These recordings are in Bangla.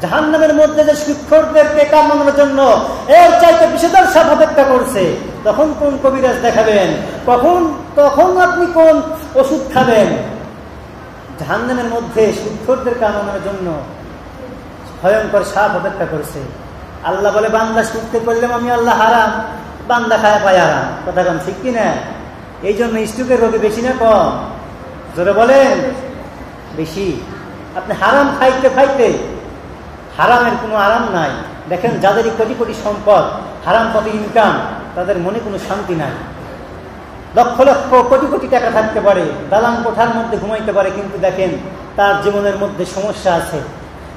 জাহান্নামের মধ্যে যে সুদখোরদেরকে কামানোর জন্য এর চাইতে বিষধর সাপ অপেক্ষা করছে, তখন কোন কবিরাজ দেখাবেন? তখন আপনি কোন ওষুধ খাবেন? জাহান্নামের মধ্যে সুদখোরদের কামানোর জন্য ভয়ঙ্কর সাপ অপেক্ষা করছে। আল্লাহ বলে, বান্দা সুদতে করলাম আমি আল্লাহ হারাম, বান্দা খায় পায় আরাম। কথা কম ঠিক কিনা? এই জন্য স্ট্রোকের রোগী বেশি না কম? জোরে বলেন, বেশি। আপনি হারাম খাইতে খাইতে হারামের কোনো আরাম নাই। দেখেন, যাদের কোটি কোটি সম্পদ, হারাম পথে ইনকাম, তাদের মনে কোনো শান্তি নাই। লক্ষ লক্ষ কোটি কোটি টাকা থাকতে পারে, দালান কোঠার মধ্যে ঘুমাইতে পারে, কিন্তু দেখেন তার জীবনের মধ্যে সমস্যা আছে,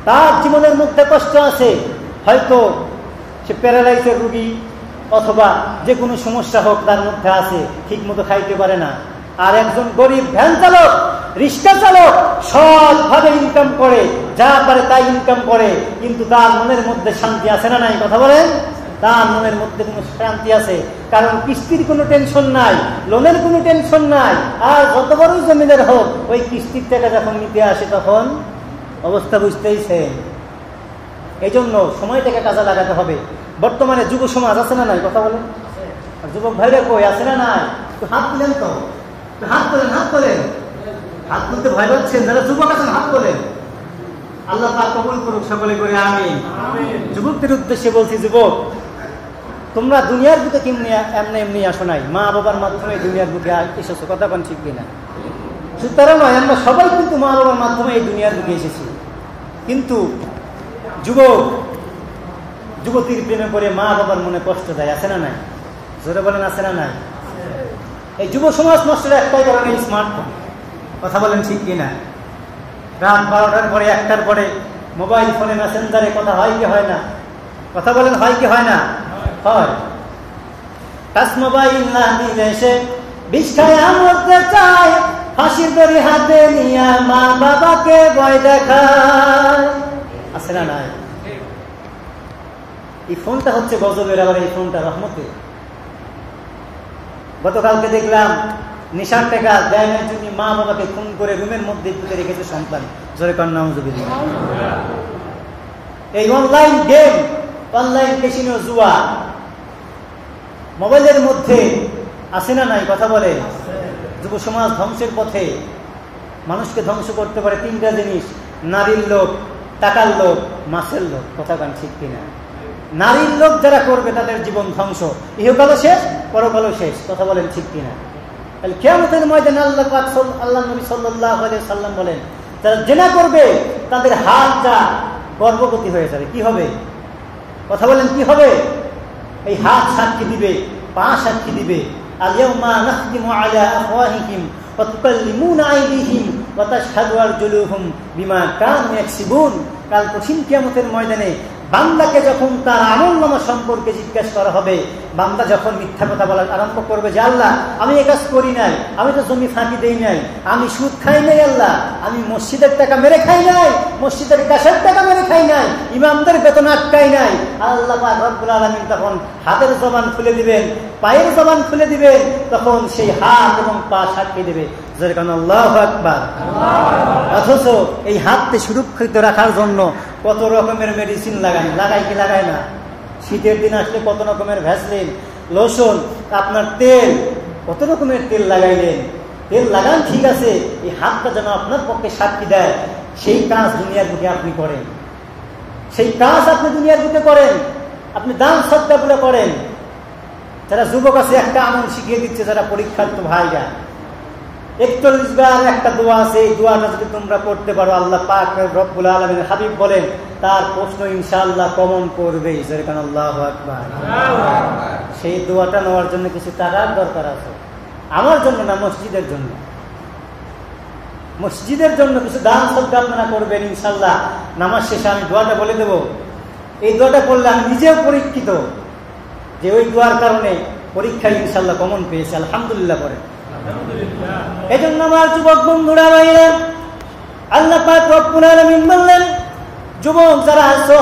তার জীবনের মধ্যে কষ্ট আছে। হয়তো সে প্যারালাইসের রোগী অথবা যে কোনো সমস্যা হোক তার মধ্যে আছে, ঠিক মতো খাইতে পারে না। আর একজন গরিব ভ্যান চালক, রিক্সা চালক সৎভাবে ইনকাম করে, যা পারে তাই ইনকাম করে, কিন্তু তার মনের মধ্যে শান্তি আছে না নাই? কথা বলেন, তার মনের মধ্যে কোনো শান্তি আছে? কারণ কিস্তির কোনো টেনশন নাই, লোনের কোনো টেনশন নাই। আর যত বড়ই জমিনের হোক, ওই কিস্তির টাকা যখন নিতে আসে তখন অবস্থা বুঝতেইছে। এই জন্য সময়টাকে কাজে লাগাতে হবে। বর্তমানে যুব সমাজ আছে না নাই? কথা বলেন, যুবক ভাইরা কই আছে না নাই? তো হাত তুলেন, তো হাত তোলেন, হাত তোলেন। হাত তুলতে ভয় পাচ্ছেন যারা যুবক আছেন, হাত তোলেন। আল্লাহ পাক কবুল করুক সকলে করে আমিন। যুবকদের উদ্দেশ্যে বলছি, যুবক তোমরা দুনিয়ার বুকে কেমনি এমনি এমনি আসো নাই, মা বাবার মাধ্যমে দুনিয়ার বুকে এসেছো। কথা কোন ঠিক কিনা? সুতরাং নয়, আমরা সবাই কিন্তু মা বাবার মাধ্যমে এই দুনিয়ার বুকে এসেছি। কিন্তু যুবক যুবতীর প্রেমে পড়ে মা বাবার মনে কষ্ট দেয়, আছে না নাই? জোরে বলেন, আছে না নাই? এই যুব সমাজ নষ্টের একটাই কারণে স্মার্টফোন। কথা বলেন ঠিক কিনা? রাত 12টার পরে 1টার পরে মোবাইল ফোনে মেসেঞ্জারে কথা হয় কি হয় না? কথা বলেন, হয় কি হয় না? হয়। টাচ মোবাইল না নিলে সে বিষ খায় মরতে চায়, ফাঁসির দড়ি হাতে নিয়ে মা বাবাকে ভয় দেখায়, আছে না নাই? এই ফোনটা হচ্ছে গজবের, আবার এই ফোনটা রহমতের। গতকালকে দেখলাম নেশার টাকা দেয় না জন্য মা বাবাকে খুন করে রুমের মধ্যে ঢুকে রেখেছে সন্তান। জোরে কান্না নাউজুবিল্লাহ। এই অনলাইন গেম, অনলাইন ক্যাসিনো, জুয়া, মোবাইলের মধ্যে আছে না নাই? কথা বলে, যুব সমাজ ধ্বংসের পথে। মানুষকে ধ্বংস করতে পারে 3টা জিনিস: নারীর লোভ, টাকার লোভ, মাছের লোভ। কথা কান ঠিক কিনা? নারীর লোভ যারা করবে তাদের জীবন ধ্বংস, ইহকালও শেষ, পরকালও শেষ। কথা বলেন ঠিক কিনা? তাহলে কিয়ামতের ময়দানে আল্লাহ নবী সাল্লাল্লাহু আলাইহি সাল্লাম বলেন, যারা জিনা করবে তাদের হাতটা গর্ভবতী হয়ে যাবে। কি হবে? কথা বলেন, কি হবে? এই হাত সাক্ষী দিবে, পা সাক্ষী দিবে। আল-ইয়াওমা নাখতিমু আলা আফওয়াহিহিম ওয়া তুকাল্লিমুনা আইদিহিম ওয়া তাশহাদু আরজুলুহুম বিমা কানু ইয়াকসিবুন। কাল কঠিন কিয়ামতের ময়দানে বান্দাকে যখন তার আমলনামা সম্পর্কে জিজ্ঞাসা করা হবে, বান্দা যখন মিথ্যা কথা বলা আরম্ভ করবে যে আল্লাহ আমি এ কাজ করি নাই, আমি তো জমি ফাঁকি দেই নাই, আমি সুদ খাই নাই, আল্লাহ আমি মসজিদের টাকা মেরে খাই নাই, মসজিদের কাশের টাকা মেরে খাই নাই, ইমামদের বেতন আটকাই নাই। আল্লাহ পাক রব্বুল আলামিন তখন হাতের জবান খুলে দিবেন, পায়ের জবান খুলে দিবেন, তখন সেই হাত এবং পা সাক্ষী দেবে। আল্লাহু আকবার। অথচ এই হাতকে সুরক্ষিত রাখার জন্য কত রকমের মেডিসিন লাগাই কি লাগায় না? শীতের দিন আসলে কত রকমের ভ্যাসলিন, লোশন, আপনার তেল, কত রকমের তেল লাগাইলেন। তেল লাগান ঠিক আছে, এই হাতটা যেন আপনার পক্ষে সাক্ষী দেয়, সেই কাজ দুনিয়ার বুকে আপনি করেন, সেই কাজ আপনি দুনিয়ার বুকে করেন, আপনি দান সদকাগুলো করেন। যারা যুবক আছে একটা আমল শিখিয়ে দিচ্ছে, যারা পরীক্ষার্থী ভাইরা, 41 বার একটা দোয়া আছে, এই দোয়াটা যদি তোমরা করতে পারো, আল্লাহ পাক রব্বুল আলামিনের হাবিব বলেন তার প্রশ্ন ইনশাআল্লাহ কমন করবে। আল্লাহু আকবার। সেই দোয়াটা নেওয়ার জন্য কিছু টাকার দরকার আছে, আমার জন্য না, মসজিদের জন্য। মসজিদের জন্য কিছু দান সদকা আপনারা করবেন ইনশাআল্লাহ। নামাজ শেষে আমি দোয়াটা বলে দেব। এই দোয়াটা পড়লে আমি নিজেও পরীক্ষিত যে ওই দোয়ার কারণে পরীক্ষায় ইনশাআল্লাহ কমন পেয়েছে, আলহামদুলিল্লাহ পড়ে। এই জন্য আমার যুবক বন্ধুরা ভাইরা, আল্লাহ পাক রব্বুল আলামিন বললেন, যুবক যারা আছো